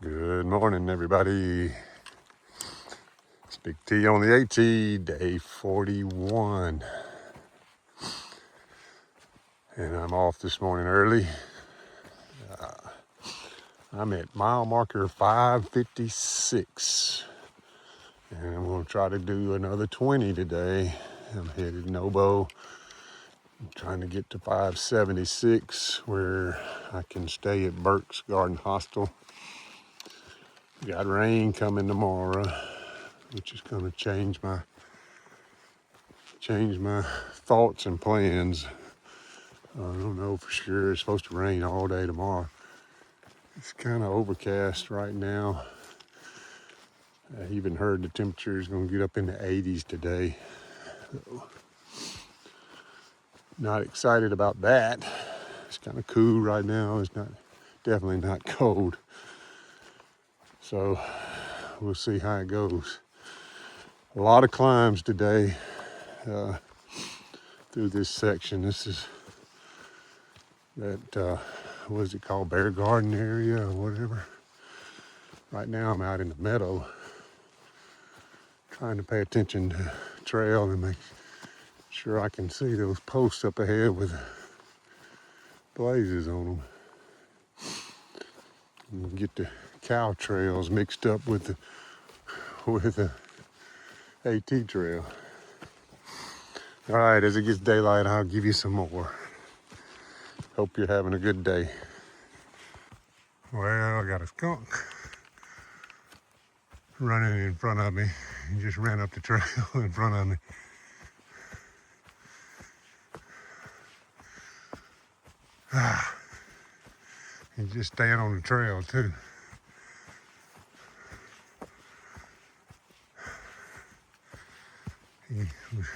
Good morning, everybody. It's Big T on the AT, day 41. And I'm off this morning early. I'm at mile marker 556. And I'm going to try to do another 20 today. I'm headed Nobo. I'm trying to get to 576 where I can stay at Burke's Garden Hostel. Got rain coming tomorrow, which is going to change my thoughts and plans. I don't know for sure. It's supposed to rain all day tomorrow. It's kind of overcast right now. I even heard the temperature is going to get up in the 80s today. So, not excited about that. It's kind of cool right now. It's definitely not cold. So we'll see how it goes. A lot of climbs today through this section. This is that, what is it called, Bear Garden area or whatever. Right now I'm out in the meadow trying to pay attention to the trail and make sure I can see those posts up ahead with blazes on them. And get the cow trails mixed up with the AT trail. All right, as it gets daylight, I'll give you some more. Hope you're having a good day. Well, I got a skunk running in front of me. He just ran up the trail in front of me. He's just staying on the trail too. He was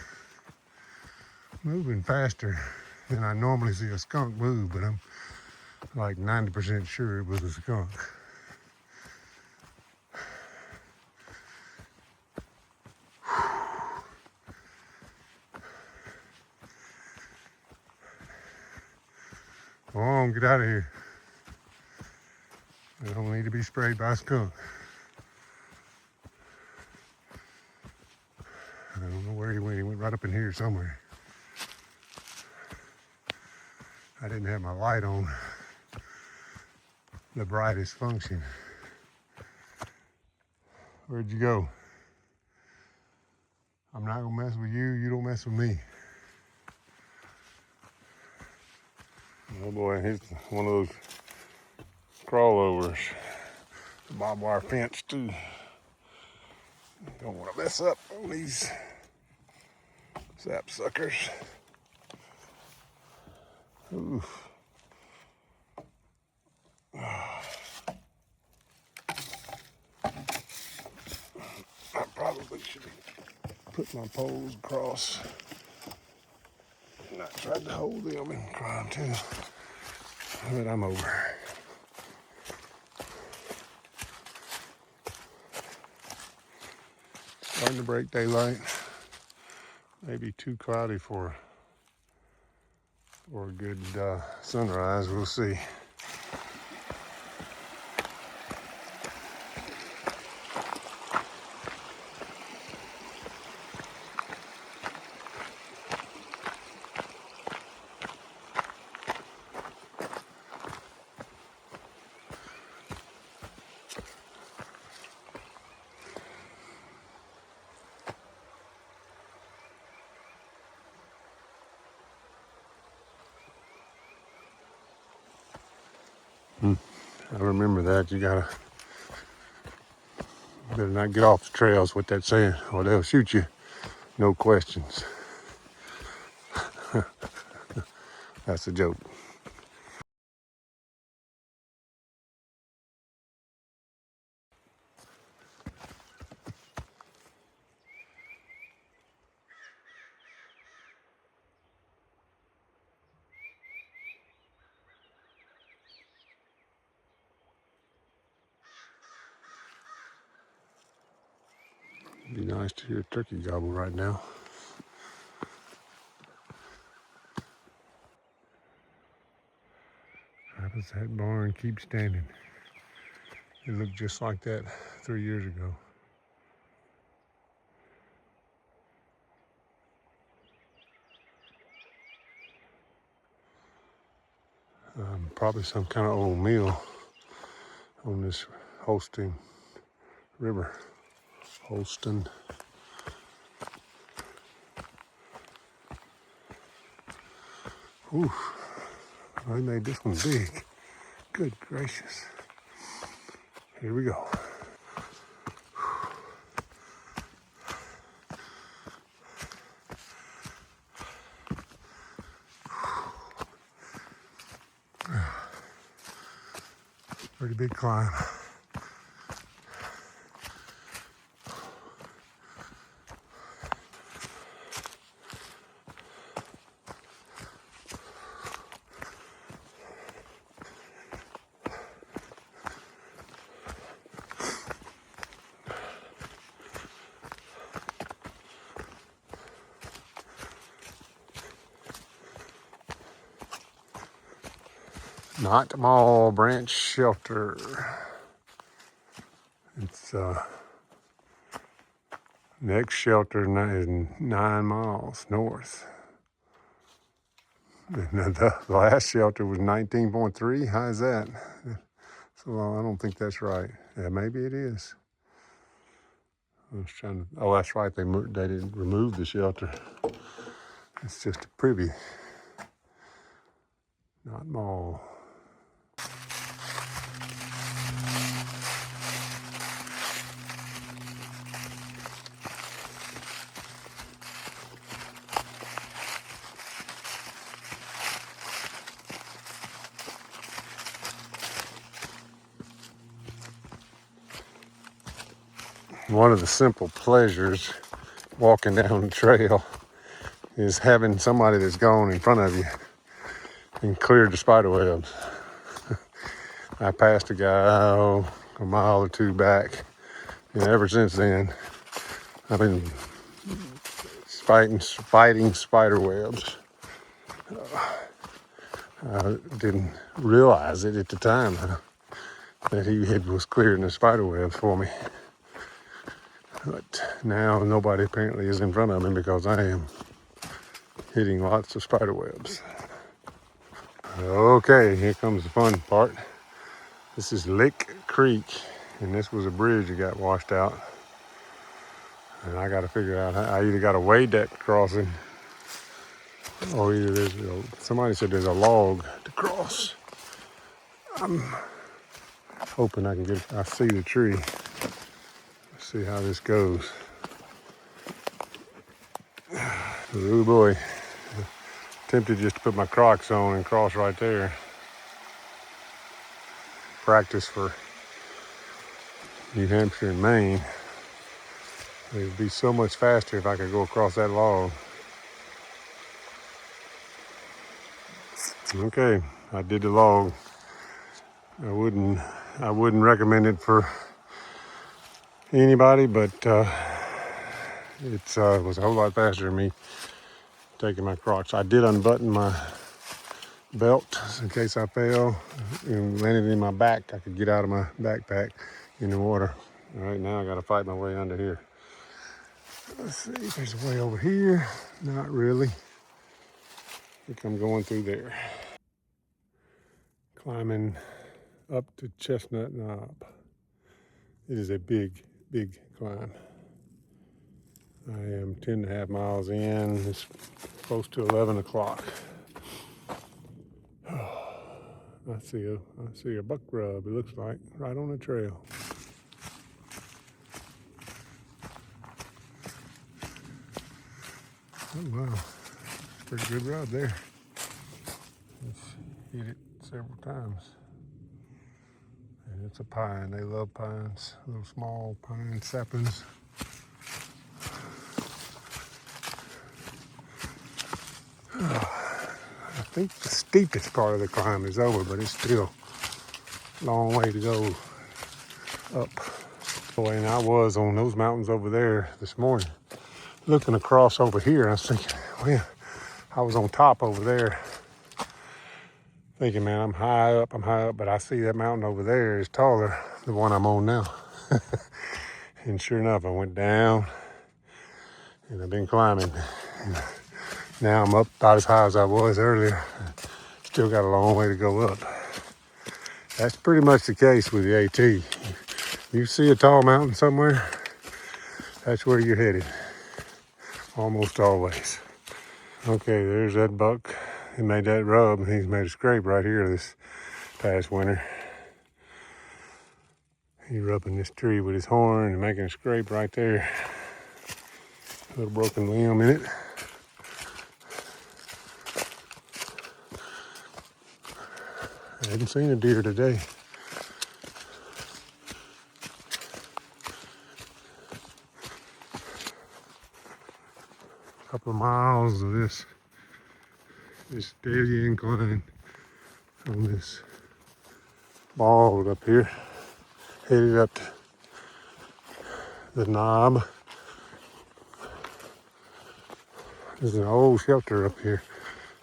moving faster than I normally see a skunk move, but I'm like 90% sure it was a skunk. Come on, get out of here. I don't need to be sprayed by a skunk. I don't know where he went. He went right up in here somewhere. I didn't have my light on the brightest function. Where'd you go? I'm not gonna mess with you. You don't mess with me. Oh boy, he's one of those crawlovers. The barbed wire fence too. Don't want to mess up on these sap suckers. Oof. I probably should put my poles across. And I tried to hold them and climb too. But I'm over. Starting to break daylight. Maybe too cloudy for a good sunrise. We'll see. I remember that. You better not get off the trails. What that's saying, or they'll shoot you. No questions. That's a joke. It'd be nice to hear a turkey gobble right now. How does that barn keep standing? It looked just like that 3 years ago. Probably some kind of old mill on this Holstein River. Holston. Ooh, they made this one big. Good gracious. Here we go. Pretty big climb. Not Mall Branch Shelter. It's next shelter is 9 miles north. And the last shelter was 19.3. How is that? So I don't think that's right. Yeah, maybe it is. I was trying to. Oh, that's right. They didn't remove the shelter. It's just a privy, not mall. One of the simple pleasures walking down the trail is having somebody that's gone in front of you and cleared the spider webs. I passed a guy a mile or two back, and ever since then, I've been fighting spider webs. I didn't realize it at the time that he was clearing the spider webs for me. But now nobody apparently is in front of me because I am hitting lots of spider webs. Okay, here comes the fun part. This is Lick Creek, and this was a bridge that got washed out. And I got to figure out, I either got to wade that crossing, or either somebody said there's a log to cross. I'm hoping I see the tree. Let's see how this goes. Oh boy. Tempted just to put my Crocs on and cross right there. Practice for New Hampshire and Maine. It would be so much faster if I could go across that log. Okay, I did the log. I wouldn't recommend it for anybody, but it was a whole lot faster than me taking my Crocs. I did unbutton my belt in case I fell and landed in my back. I could get out of my backpack in the water. All right, now I got to fight my way under here. Let's see if there's a way over here. Not really. I think I'm going through there. Climbing up to Chestnut Knob. It is a big, big climb. I am 10.5 miles in. It's close to 11 o'clock. I see a buck rub, it looks like, right on the trail. Oh wow, pretty good rub there. Let's hit it several times. And it's a pine, they love pines, little small pine saplings. I think the steepest part of the climb is over, but it's still a long way to go up. Boy, and I was on those mountains over there this morning, looking across over here. I was thinking, well, I was on top over there, thinking, man, I'm high up, but I see that mountain over there is taller. the one I'm on now. And sure enough, I went down and I've been climbing. And now I'm up about as high as I was earlier. Still got a long way to go up. That's pretty much the case with the AT. You see a tall mountain somewhere, that's where you're headed, almost always. Okay, there's that buck. He made that rub, and he's made a scrape right here this past winter. He's rubbing this tree with his horn and making a scrape right there. A little broken limb in it. I haven't seen a deer today. A couple of miles of this steady incline on this bald up here, headed up to the knob. There's an old shelter up here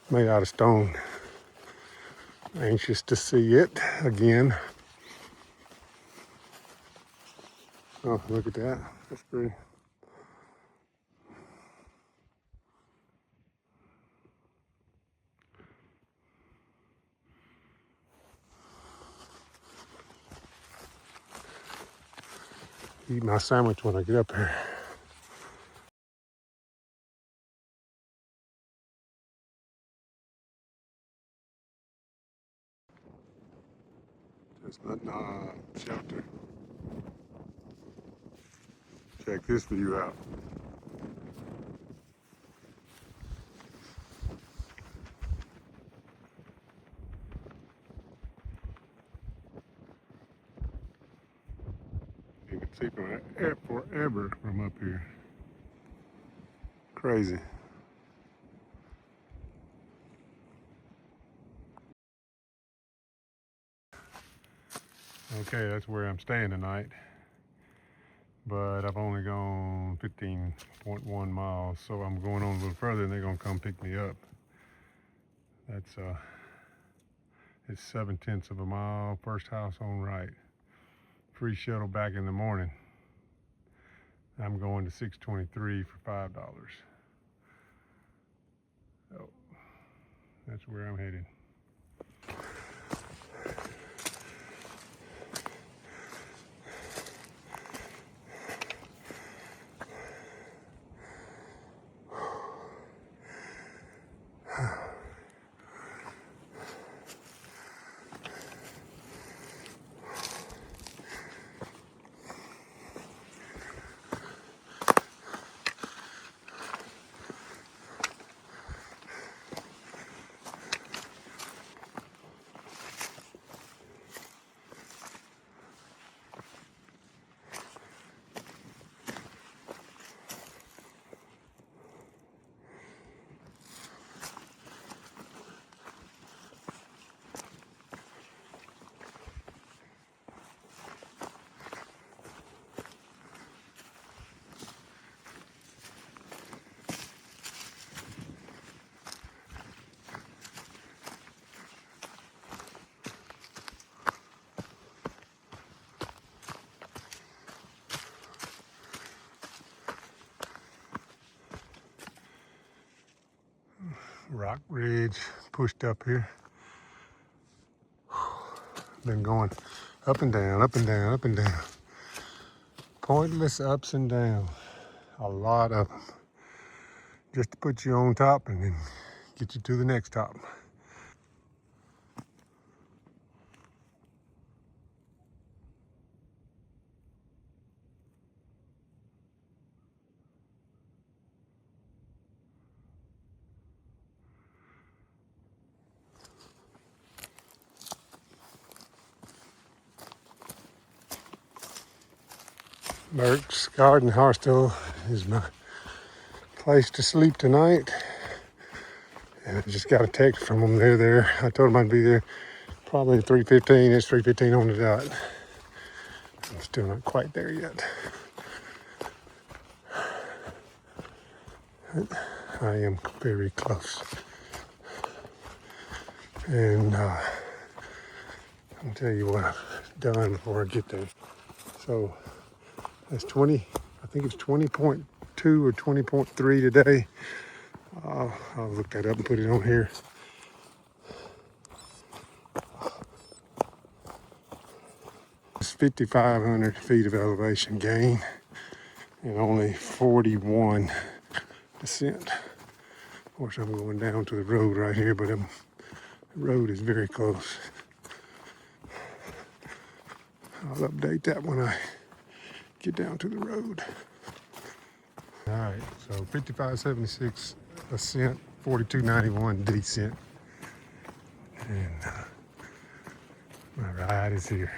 made out of stone. Anxious to see it again. Oh, look at that. That's pretty. Eat my sandwich when I get up here. Chestnut Knob shelter. Check this view out. You can see forever from up here. Crazy. Okay, that's where I'm staying tonight. But I've only gone 15.1 miles, so I'm going on a little further and they're gonna come pick me up. That's it's 7/10 of a mile, first house on right. Free shuttle back in the morning. I'm going to 623 for $5. So that's where I'm headed. Rock ridge pushed up here. Been going up and down, up and down, up and down. Pointless ups and downs. A lot of them. Just to put you on top and then get you to the next top. Burke's Garden Hostel is my place to sleep tonight. And I just got a text from them. They're there. I told them I'd be there probably 3:15. It's 3:15 on the dot. I'm still not quite there yet. I am very close. And I'll tell you what, done before I get there. So that's 20, I think it's 20.2 or 20.3 today. I'll look that up and put it on here. It's 5,500 feet of elevation gain and only 41 descent. Of course, I'm going down to the road right here, but the road is very close. I'll update that when I get down to the road. All right, so 5576 ascent, 4291 descent, and my ride is here.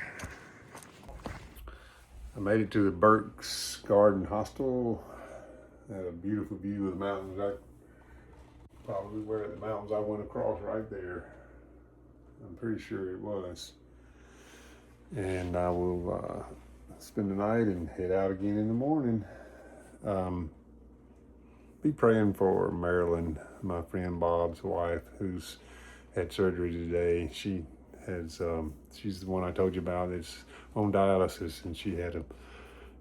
I made it to the Burke's Garden Hostel. Had a beautiful view of the mountains. Probably where the mountains I went across right there. I'm pretty sure it was. And I will spend the night and head out again in the morning. Be praying for Marilyn, my friend Bob's wife, who's had surgery today. She has, she's the one I told you about. It's on dialysis, and she had a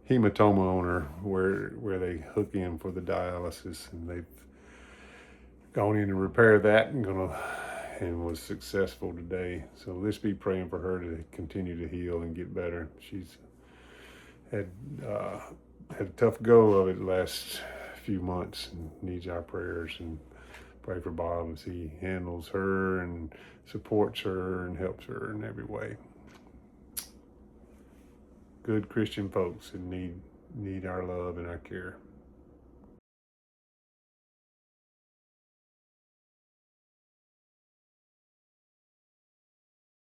hematoma on her where they hook in for the dialysis, and they've gone in and repaired that and was successful today. So let's be praying for her to continue to heal and get better. She's had a tough go of it the last few months and needs our prayers, and pray for Bob as he handles her and supports her and helps her in every way. Good Christian folks that need our love and our care.